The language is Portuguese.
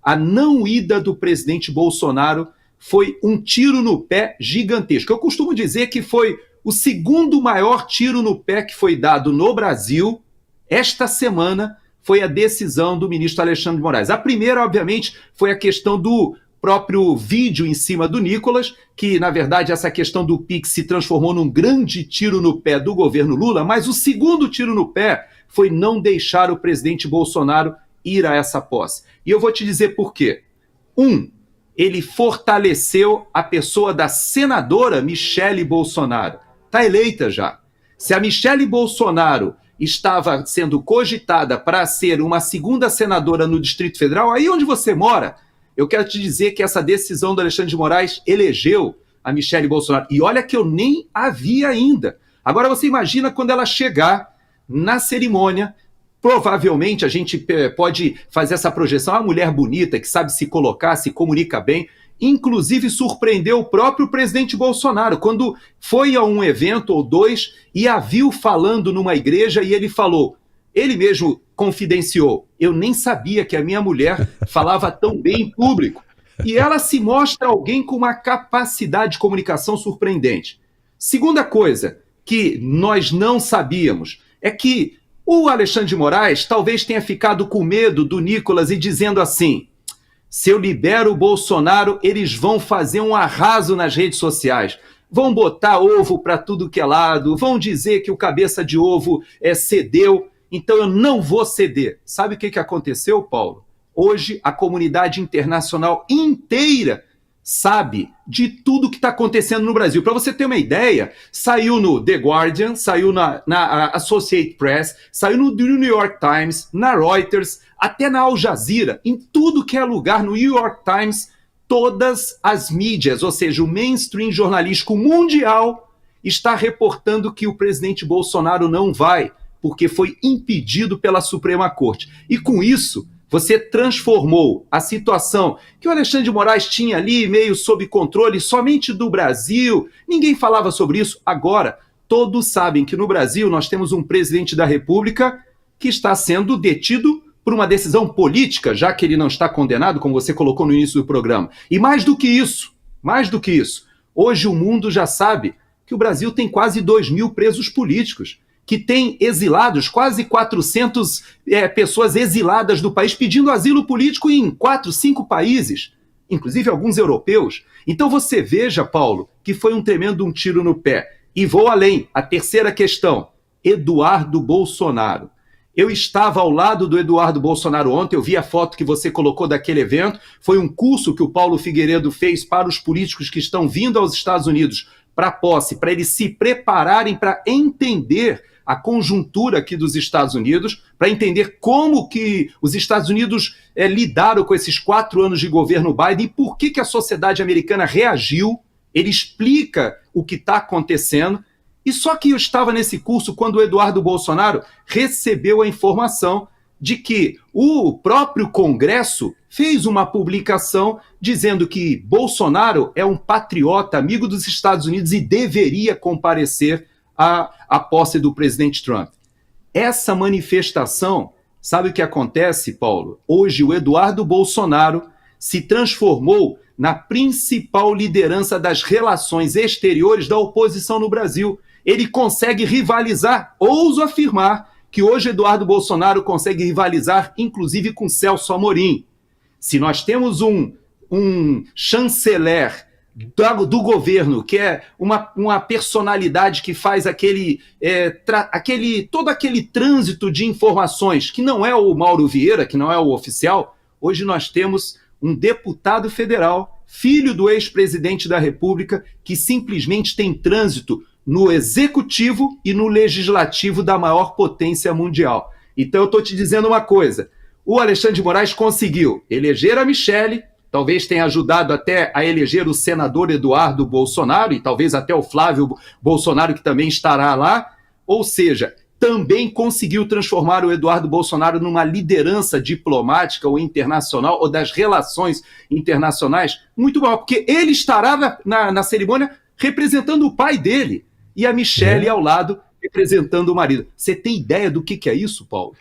a não ida do presidente Bolsonaro foi um tiro no pé gigantesco. Eu costumo dizer que foi o segundo maior tiro no pé que foi dado no Brasil esta semana, foi a decisão do ministro Alexandre de Moraes. A primeira, obviamente, foi a questão do próprio vídeo em cima do Nicolas, que, na verdade, essa questão do Pix se transformou num grande tiro no pé do governo Lula, mas o segundo tiro no pé foi não deixar o presidente Bolsonaro ir a essa posse. E eu vou te dizer por quê. Ele fortaleceu a pessoa da senadora Michele Bolsonaro. Está eleita já. Se a Michele Bolsonaro estava sendo cogitada para ser uma segunda senadora no Distrito Federal, aí onde você mora, eu quero te dizer que essa decisão do Alexandre de Moraes elegeu a Michele Bolsonaro. E olha que eu nem a vi ainda. Agora você imagina quando ela chegar na cerimônia, provavelmente a gente pode fazer essa projeção, uma mulher bonita, que sabe se colocar, se comunica bem, inclusive surpreendeu o próprio presidente Bolsonaro, quando foi a um evento ou dois e a viu falando numa igreja e ele falou, ele mesmo confidenciou, eu nem sabia que a minha mulher falava tão bem em público. E ela se mostra alguém com uma capacidade de comunicação surpreendente. Segunda coisa que nós não sabíamos é que o Alexandre de Moraes talvez tenha ficado com medo do Nicolas e dizendo assim, se eu libero o Bolsonaro, eles vão fazer um arraso nas redes sociais. Vão botar ovo para tudo que é lado, vão dizer que o cabeça de ovo cedeu, então eu não vou ceder. Sabe o que aconteceu, Paulo? Hoje a comunidade internacional inteira sabe de tudo que está acontecendo no Brasil. Para você ter uma ideia, saiu no The Guardian, saiu na Associated Press, saiu no New York Times, na Reuters, até na Al Jazeera, em tudo que é lugar, no New York Times, todas as mídias, ou seja, o mainstream jornalístico mundial está reportando que o presidente Bolsonaro não vai, porque foi impedido pela Suprema Corte. E com isso, você transformou a situação que o Alexandre de Moraes tinha ali meio sob controle somente do Brasil, ninguém falava sobre isso. Agora, todos sabem que no Brasil nós temos um presidente da República que está sendo detido por uma decisão política, já que ele não está condenado, como você colocou no início do programa. E mais do que isso, hoje o mundo já sabe que o Brasil tem quase 2.000 presos políticos, que tem exilados, quase 400 pessoas exiladas do país, pedindo asilo político em 4, 5 países, inclusive alguns europeus. Então você veja, Paulo, que foi um tremendo tiro no pé. E vou além, a terceira questão, Eduardo Bolsonaro. Eu estava ao lado do Eduardo Bolsonaro ontem, eu vi a foto que você colocou daquele evento, foi um curso que o Paulo Figueiredo fez para os políticos que estão vindo aos Estados Unidos para posse, para eles se prepararem para entender a conjuntura aqui dos Estados Unidos, para entender como que os Estados Unidos lidaram com esses 4 anos de governo Biden e por que a sociedade americana reagiu. Ele explica o que está acontecendo. E só que eu estava nesse curso quando o Eduardo Bolsonaro recebeu a informação de que o próprio Congresso fez uma publicação dizendo que Bolsonaro é um patriota, amigo dos Estados Unidos e deveria comparecer à posse do presidente Trump. Essa manifestação, sabe o que acontece, Paulo? Hoje o Eduardo Bolsonaro se transformou na principal liderança das relações exteriores da oposição no Brasil. Ele consegue rivalizar, ouso afirmar, que hoje Eduardo Bolsonaro consegue rivalizar, inclusive com Celso Amorim. Se nós temos um chanceler do governo, que é uma personalidade que faz todo aquele trânsito de informações, que não é o Mauro Vieira, que não é o oficial, hoje nós temos um deputado federal, filho do ex-presidente da República, que simplesmente tem trânsito no executivo e no legislativo da maior potência mundial. Então eu estou te dizendo uma coisa, o Alexandre de Moraes conseguiu eleger a Michele, talvez tenha ajudado até a eleger o senador Eduardo Bolsonaro, e talvez até o Flávio Bolsonaro, que também estará lá, ou seja, também conseguiu transformar o Eduardo Bolsonaro numa liderança diplomática ou internacional, ou das relações internacionais, muito maior, porque ele estará na cerimônia representando o pai dele, e a Michele ao lado representando o marido. Você tem ideia do que é isso, Paulo?